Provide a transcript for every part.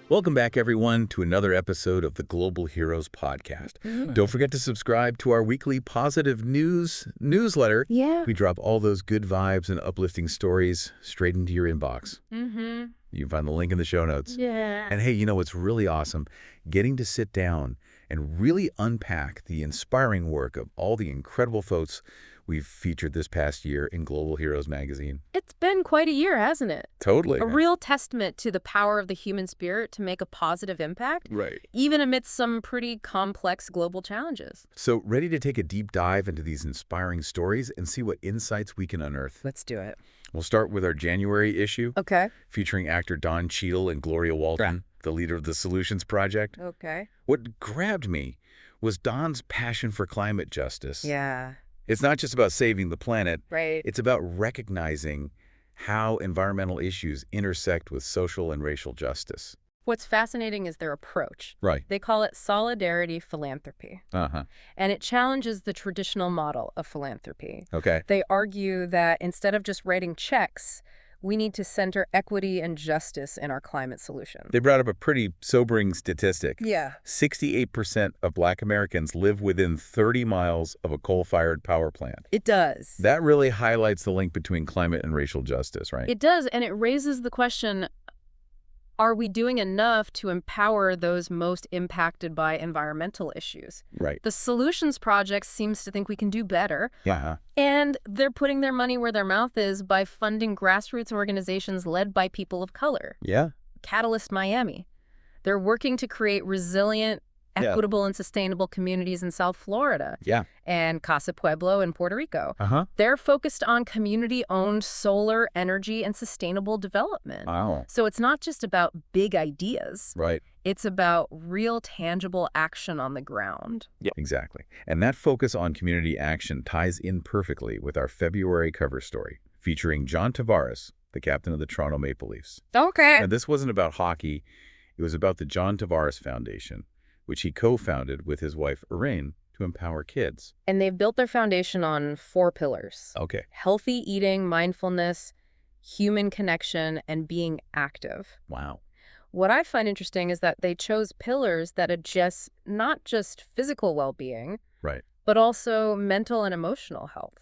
Welcome back, everyone, to another episode of the Global Heroes podcast. Don't forget to subscribe to our weekly positive news newsletter. Yeah. We drop all those good vibes and uplifting stories straight into your inbox. Mm-hmm. You can find the link in the show notes. Yeah. And hey, you know what's really awesome? Getting to sit down and really unpack the inspiring work of all the incredible folks we've featured this past year in Global Heroes magazine. It's been quite a year, hasn't it? Totally. A real testament to the power of the human spirit to make a positive impact, Right. even amidst some pretty complex global challenges. So ready to take a deep dive into these inspiring stories and see what insights we can unearth? Let's do it. We'll start with our January issue, Okay. featuring actor Don Cheadle and Gloria Walton, the leader of the Solutions Project. Okay. What grabbed me was Don's passion for climate justice. Yeah. It's not just about saving the planet. Right. It's about recognizing how environmental issues intersect with social and racial justice. What's fascinating is their approach. Right. They call it solidarity philanthropy. Uh-huh. And it challenges the traditional model of philanthropy. Okay. They argue that instead of just writing checks, we need to center equity and justice in our climate solutions. They brought up a pretty sobering statistic. Yeah. 68% of Black Americans live within 30 miles of a coal-fired power plant. It does. That really highlights the link between climate and racial justice, right? It does, and it raises the question, are we doing enough to empower those most impacted by environmental issues? Right. The Solutions Project seems to think we can do better, Yeah. and they're putting their money where their mouth is by funding grassroots organizations led by people of color. Yeah. Catalyst Miami. They're working to create resilient, equitable, and sustainable communities in South Florida. Yeah. And Casa Pueblo in Puerto Rico. Uh-huh. They're focused on community-owned solar energy and sustainable development. Wow. So it's not just about big ideas. Right. It's about real, tangible action on the ground. Yeah. Exactly. And that focus on community action ties in perfectly with our February cover story, featuring John Tavares, the captain of the Toronto Maple Leafs. Okay. Now, this wasn't about hockey. It was about the John Tavares Foundation, which he co-founded with his wife, Aryne, to empower kids. And they've built their foundation on 4 pillars. Okay. Healthy eating, mindfulness, human connection, and being active. Wow. What I find interesting is that they chose pillars that address not just physical well-being, Right. but also mental and emotional health.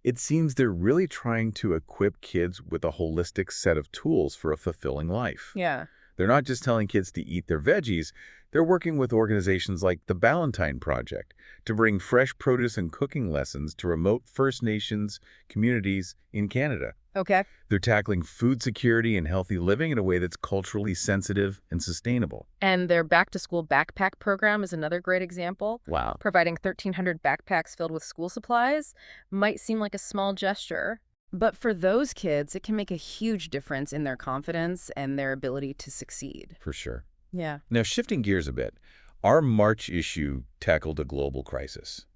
It seems they're really trying to equip kids with a holistic set of tools for a fulfilling life. Yeah. They're not just telling kids to eat their veggies. They're working with organizations like the Ballantine Project to bring fresh produce and cooking lessons to remote First Nations communities in Canada. Okay. They're tackling food security and healthy living in a way that's culturally sensitive and sustainable. And their back-to-school backpack program is another great example. Wow. Providing 1,300 backpacks filled with school supplies might seem like a small gesture, but for those kids, it can make a huge difference in their confidence and their ability to succeed. For sure. Yeah. Now, shifting gears a bit, our March issue tackled a global crisis,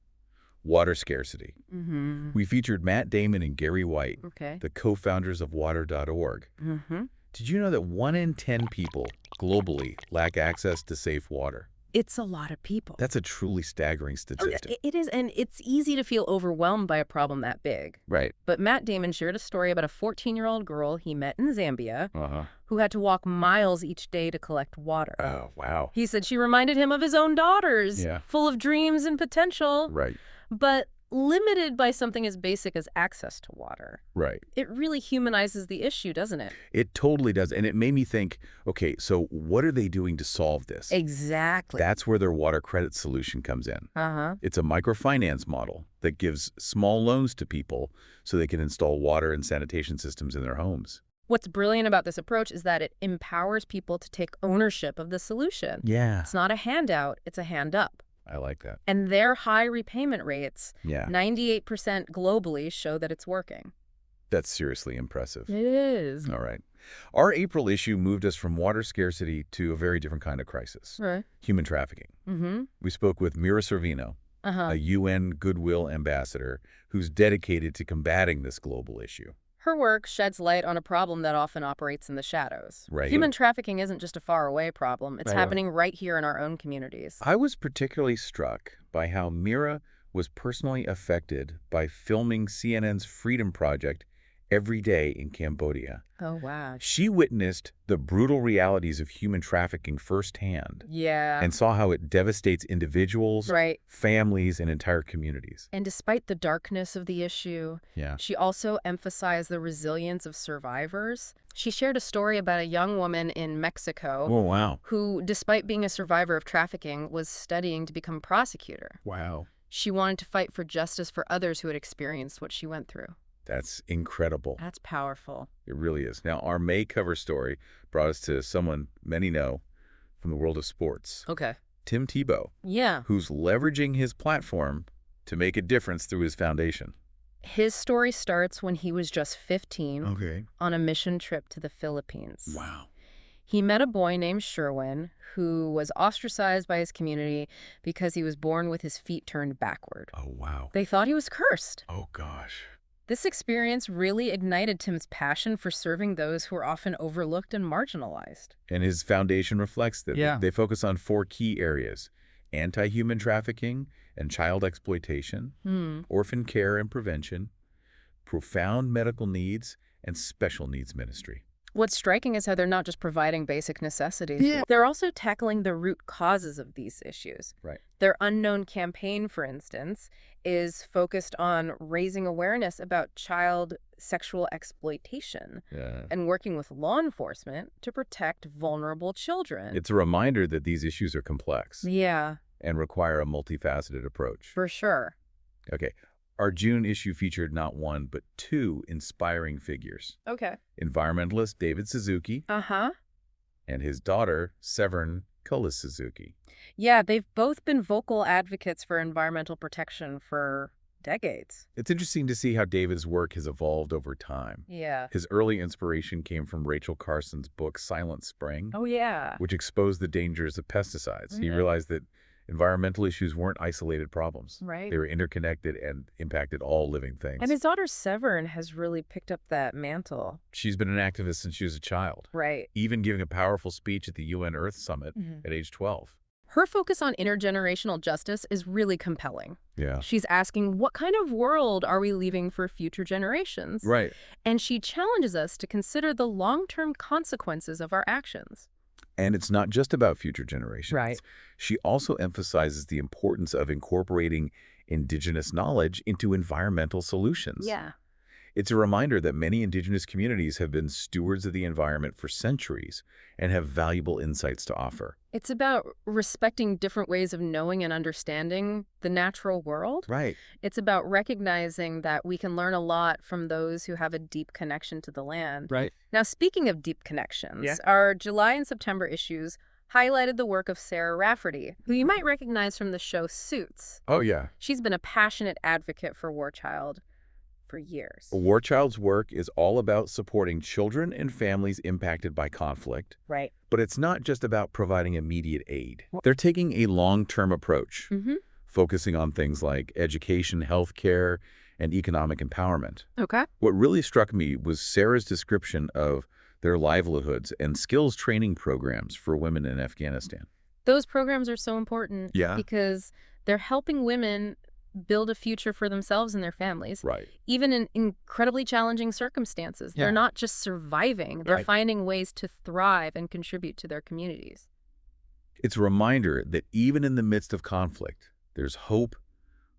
water scarcity. Mm-hmm. We featured Matt Damon and Gary White, Okay. the co-founders of Water.org. Mm-hmm. Did you know that 1 in 10 people globally lack access to safe water? It's a lot of people. That's a truly staggering statistic. It is, and it's easy to feel overwhelmed by a problem that big. Right. But Matt Damon shared a story about a 14-year-old girl he met in Zambia Uh-huh. who had to walk miles each day to collect water. Oh, wow. He said she reminded him of his own daughters, Yeah. full of dreams and potential, Right. but limited by something as basic as access to water. Right. It really humanizes the issue, doesn't it? It totally does. And it made me think, okay, so what are they doing to solve this? Exactly. That's where their water credit solution comes in. Uh-huh. It's a microfinance model that gives small loans to people so they can install water and sanitation systems in their homes. What's brilliant about this approach is that it empowers people to take ownership of the solution. Yeah. It's not a handout, it's a hand up. I like that. And their high repayment rates, Yeah. 98% globally, show that it's working. That's seriously impressive. It is. All right. Our April issue moved us from water scarcity to a very different kind of crisis, Right. human trafficking. Mm-hmm. We spoke with Mira Sorvino, Uh-huh. a UN Goodwill ambassador who's dedicated to combating this global issue. Her work sheds light on a problem that often operates in the shadows. Right. Human trafficking isn't just a faraway problem. It's Right. happening right here in our own communities. I was particularly struck by how Mira was personally affected by filming CNN's Freedom Project every day in Cambodia. Oh, wow. She witnessed the brutal realities of human trafficking firsthand Yeah. and saw how it devastates individuals, Right. families, and entire communities. And despite the darkness of the issue, Yeah. she also emphasized the resilience of survivors. She shared a story about a young woman in Mexico Oh, wow. who, despite being a survivor of trafficking, was studying to become a prosecutor. Wow. She wanted to fight for justice for others who had experienced what she went through. That's incredible. That's powerful. It really is. Now, our May cover story brought us to someone many know from the world of sports. Okay. Tim Tebow, Yeah. who's leveraging his platform to make a difference through his foundation. His story starts when he was just 15 Okay. on a mission trip to the Philippines. Wow. He met a boy named Sherwin who was ostracized by his community because he was born with his feet turned backward. Oh, wow. They thought he was cursed. Oh, gosh. This experience really ignited Tim's passion for serving those who are often overlooked and marginalized. And his foundation reflects that. Yeah. They focus on 4 key areas: anti-human trafficking and child exploitation, orphan care and prevention, profound medical needs, and special needs ministry. What's striking is how they're not just providing basic necessities. They're also tackling the root causes of these issues. Right. Their Unknown campaign, for instance, is focused on raising awareness about child sexual exploitation Yeah. and working with law enforcement to protect vulnerable children. It's a reminder that these issues are complex Yeah, and require a multifaceted approach. for sure. Okay. Our June issue featured not 1, but 2 inspiring figures. Okay. Environmentalist David Suzuki Uh-huh. and his daughter, Severn Cullis-Suzuki. Yeah, they've both been vocal advocates for environmental protection for decades. It's interesting to see how David's work has evolved over time. Yeah. His early inspiration came from Rachel Carson's book Silent Spring, Oh, yeah. which exposed the dangers of pesticides. He Mhm. realized that environmental issues weren't isolated problems. Right. They were interconnected and impacted all living things. And his daughter Severn has really picked up that mantle. She's been an activist since she was a child, Right. even giving a powerful speech at the UN Earth Summit at age 12. Her focus on intergenerational justice is really compelling. Yeah. She's asking, what kind of world are we leaving for future generations? Right. And she challenges us to consider the long-term consequences of our actions. And it's not just about future generations. Right. She also emphasizes the importance of incorporating indigenous knowledge into environmental solutions. Yeah. It's a reminder that many indigenous communities have been stewards of the environment for centuries and have valuable insights to offer. It's about respecting different ways of knowing and understanding the natural world. Right. It's about recognizing that we can learn a lot from those who have a deep connection to the land. Right. Now, speaking of deep connections, our July and September issues highlighted the work of Sarah Rafferty, who you might recognize from the show Suits. Oh, yeah. She's been a passionate advocate for War Child for years. War Child's work is all about supporting children and families impacted by conflict. Right. But it's not just about providing immediate aid. They're taking a long-term approach, focusing on things like education, healthcare, and economic empowerment. Okay. What really struck me was Sarah's description of their livelihoods and skills training programs for women in Afghanistan. Those programs are so important Yeah. because they're helping women build a future for themselves and their families. Right. Even in incredibly challenging circumstances. Yeah. They're not just surviving, they're Right. finding ways to thrive and contribute to their communities. It's a reminder that even in the midst of conflict, there's hope,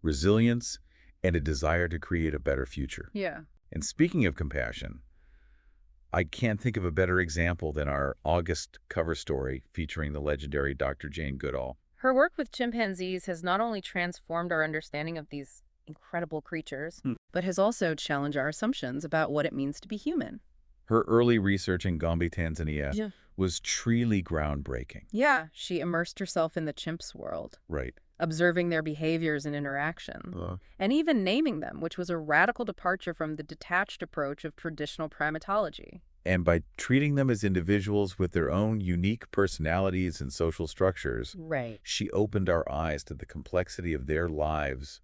resilience, and a desire to create a better future. Yeah. And speaking of compassion, I can't think of a better example than our August cover story featuring the legendary Dr. Jane Goodall. Her work with chimpanzees has not only transformed our understanding of these incredible creatures, but has also challenged our assumptions about what it means to be human. Her early research in Gombe, Tanzania Yeah. was truly groundbreaking. Yeah, she immersed herself in the chimps' world, Right. observing their behaviors and interactions, and even naming them, which was a radical departure from the detached approach of traditional primatology. And by treating them as individuals with their own unique personalities and social structures, Right. she opened our eyes to the complexity of their lives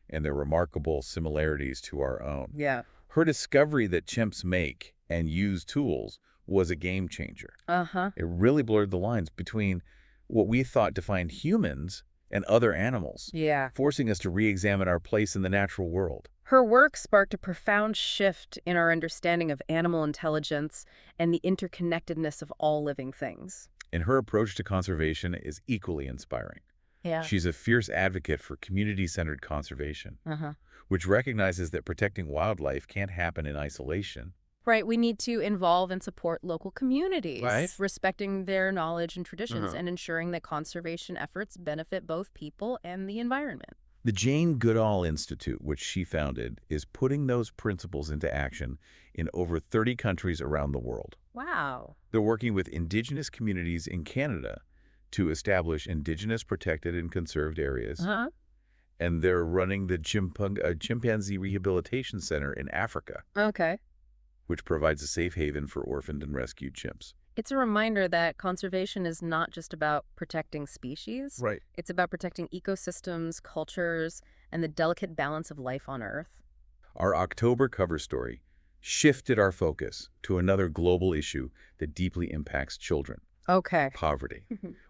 and their remarkable similarities to our own. Yeah. Her discovery that chimps make and use tools was a game changer. Uh-huh. It really blurred the lines between what we thought defined humans and other animals, Yeah. forcing us to re-examine our place in the natural world. Her work sparked a profound shift in our understanding of animal intelligence and the interconnectedness of all living things. And her approach to conservation is equally inspiring. Yeah. She's a fierce advocate for community-centered conservation, Uh-huh. which recognizes that protecting wildlife can't happen in isolation. Right, we need to involve and support local communities, Right. respecting their knowledge and traditions, Uh-huh. and ensuring that conservation efforts benefit both people and the environment. The Jane Goodall Institute, which she founded, is putting those principles into action in over 30 countries around the world. Wow. They're working with indigenous communities in Canada to establish indigenous protected and conserved areas, Uh-huh. and they're running the Chimpanzee Rehabilitation Center in Africa, Okay. which provides a safe haven for orphaned and rescued chimps. It's a reminder that conservation is not just about protecting species. Right. It's about protecting ecosystems, cultures, and the delicate balance of life on Earth. Our October cover story shifted our focus to another global issue that deeply impacts children: Okay. poverty.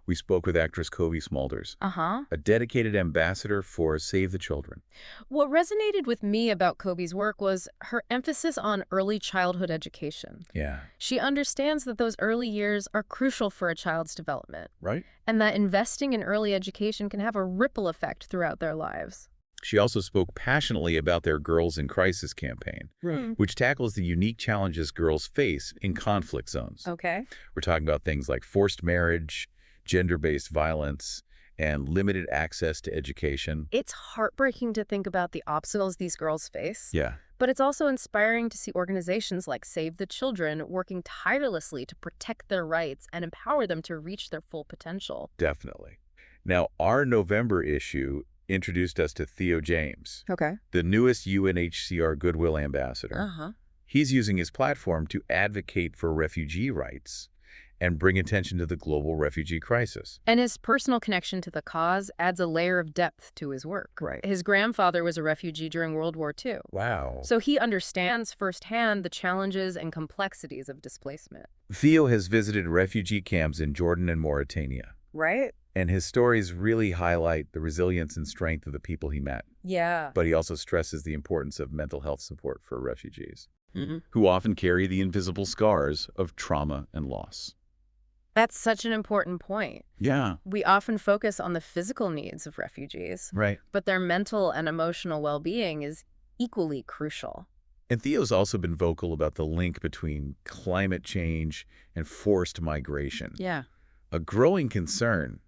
We spoke with actress Cobie Smulders, Uh-huh. a dedicated ambassador for Save the Children. What resonated with me about Cobie's work was her emphasis on early childhood education. Yeah. She understands that those early years are crucial for a child's development, Right? and that investing in early education can have a ripple effect throughout their lives. She also spoke passionately about their Girls in Crisis campaign, Right. which tackles the unique challenges girls face in conflict zones. Okay. We're talking about things like forced marriage, gender-based violence, and limited access to education. It's heartbreaking to think about the obstacles these girls face, Yeah, but it's also inspiring to see organizations like Save the Children working tirelessly to protect their rights and empower them to reach their full potential. definitely. Now, our November issue introduced us to Theo James, Okay. the newest UNHCR Goodwill Ambassador. Uh-huh. He's using his platform to advocate for refugee rights and bring attention to the global refugee crisis. And his personal connection to the cause adds a layer of depth to his work. Right. His grandfather was a refugee during World War II. Wow. So he understands firsthand the challenges and complexities of displacement. Theo has visited refugee camps in Jordan and Mauritania, Right? and his stories really highlight the resilience and strength of the people he met. Yeah. But he also stresses the importance of mental health support for refugees, Mm-hmm. who often carry the invisible scars of trauma and loss. That's such an important point. Yeah. We often focus on the physical needs of refugees, Right. but their mental and emotional well-being is equally crucial. And Theo's also been vocal about the link between climate change and forced migration, Yeah. a growing concern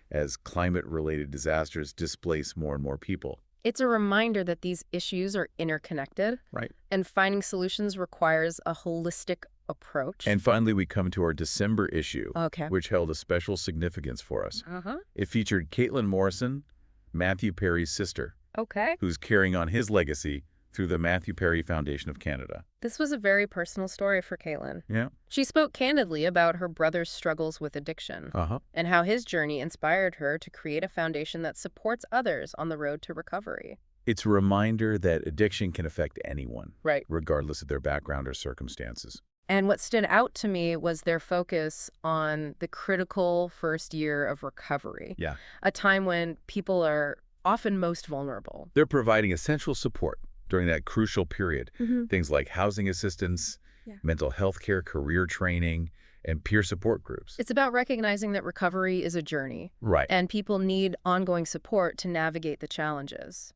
as climate-related disasters displace more and more people. It's a reminder that these issues are interconnected, Right. and finding solutions requires a holistic approach. And finally, we come to our December issue, Okay. which held a special significance for us. Uh-huh. It featured Caitlin Morrison, Matthew Perry's sister, Okay. who's carrying on his legacy through the Matthew Perry Foundation of Canada. This was a very personal story for Caitlin. Yeah. She spoke candidly about her brother's struggles with addiction Uh-huh. and how his journey inspired her to create a foundation that supports others on the road to recovery. It's a reminder that addiction can affect anyone, Right. regardless of their background or circumstances. And what stood out to me was their focus on the critical first year of recovery, Yeah. a time when people are often most vulnerable. They're providing essential support during that crucial period. Mm-hmm. Things like housing assistance, Yeah. mental health care, career training, and peer support groups. It's about recognizing that recovery is a journey, Right. and people need ongoing support to navigate the challenges.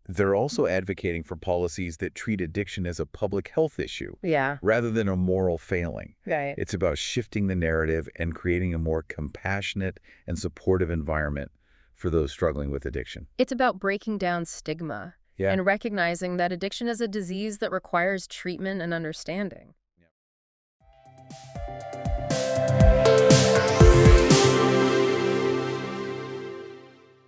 They're also advocating for policies that treat addiction as a public health issue Yeah, rather than a moral failing. right. It's about shifting the narrative and creating a more compassionate and supportive environment for those struggling with addiction. It's about breaking down stigma Yeah. and recognizing that addiction is a disease that requires treatment and understanding.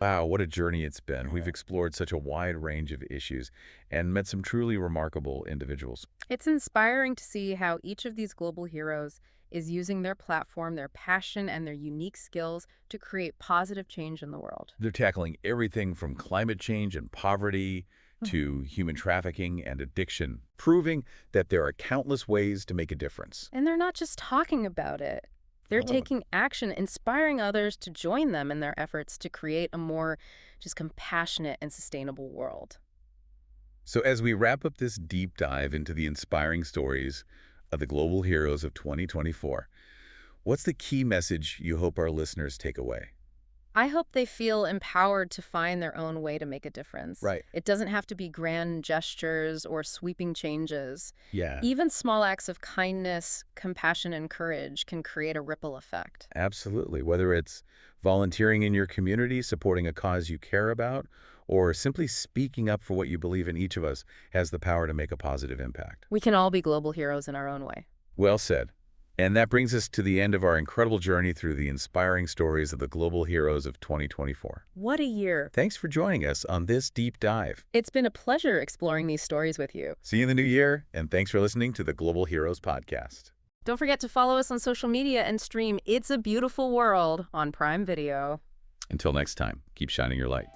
Wow, what a journey it's been. We've explored such a wide range of issues and met some truly remarkable individuals. It's inspiring to see how each of these global heroes is using their platform, their passion, and their unique skills to create positive change in the world. They're tackling everything from climate change and poverty to human trafficking and addiction, proving that there are countless ways to make a difference. And they're not just talking about it. They're taking action, inspiring others to join them in their efforts to create a more just compassionate and sustainable world. So as we wrap up this deep dive into the inspiring stories of the global heroes of 2024, what's the key message you hope our listeners take away? I hope they feel empowered to find their own way to make a difference. Right. It doesn't have to be grand gestures or sweeping changes. Yeah, Even small acts of kindness, compassion, and courage can create a ripple effect. absolutely. Whether it's volunteering in your community, supporting a cause you care about, or simply speaking up for what you believe in, each of us has the power to make a positive impact. We can all be global heroes in our own way. Well said. And that brings us to the end of our incredible journey through the inspiring stories of the global heroes of 2024. What a year! Thanks for joining us on this deep dive. It's been a pleasure exploring these stories with you. See you in the new year, and thanks for listening to the Global Heroes Podcast. Don't forget to follow us on social media and stream It's a Beautiful World on Prime Video. Until next time, keep shining your light.